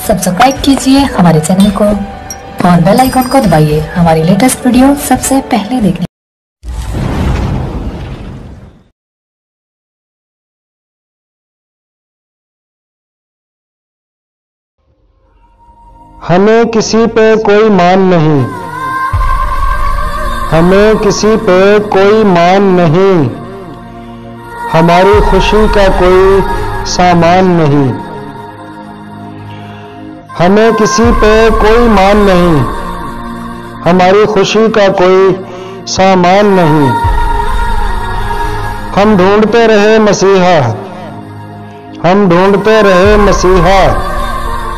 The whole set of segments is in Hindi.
सब्सक्राइब कीजिए हमारे चैनल को और बेल आइकन को दबाइए हमारी लेटेस्ट वीडियो सबसे पहले देखने। हमें किसी पे कोई मान नहीं, हमें किसी पे कोई मान नहीं, हमारी खुशी का कोई सामान नहीं। हमें किसी पे कोई मान नहीं, हमारी खुशी का कोई सामान नहीं। हम ढूंढते रहे मसीहा, हम ढूंढते रहे मसीहा,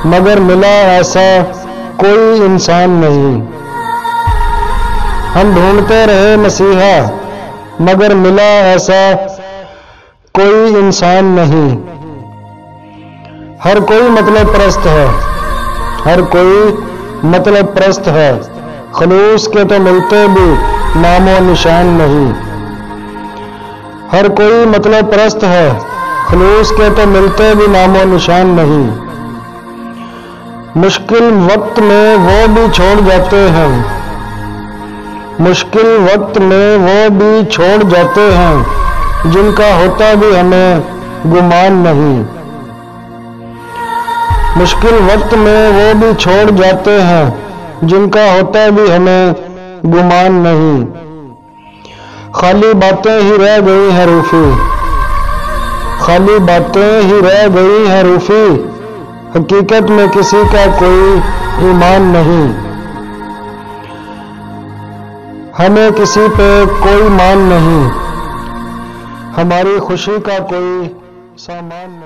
मगर मिला ऐसा कोई इंसान नहीं। हम ढूंढते रहे मसीहा, मगर मिला ऐसा कोई इंसान नहीं। हर कोई मतलब परस्त है, हर कोई मतलब परस्त है, खलूस के तो मिलते भी नामो निशान नहीं। हर कोई मतलब परस्त है, खलूस के तो मिलते भी नामो निशान नहीं। मुश्किल वक्त में वो भी छोड़ जाते हैं, मुश्किल वक्त में वो भी छोड़ जाते हैं, जिनका होता भी हमें गुमान नहीं। मुश्किल वक्त में वो भी छोड़ जाते हैं, जिनका होता भी हमें गुमान नहीं। खाली बातें ही रह गई हैं रूफी, खाली बातें ही रह गई हैं रूफी, हकीकत में किसी का कोई ईमान नहीं। हमें किसी पे कोई मान नहीं, हमारी खुशी का कोई सामान नहीं।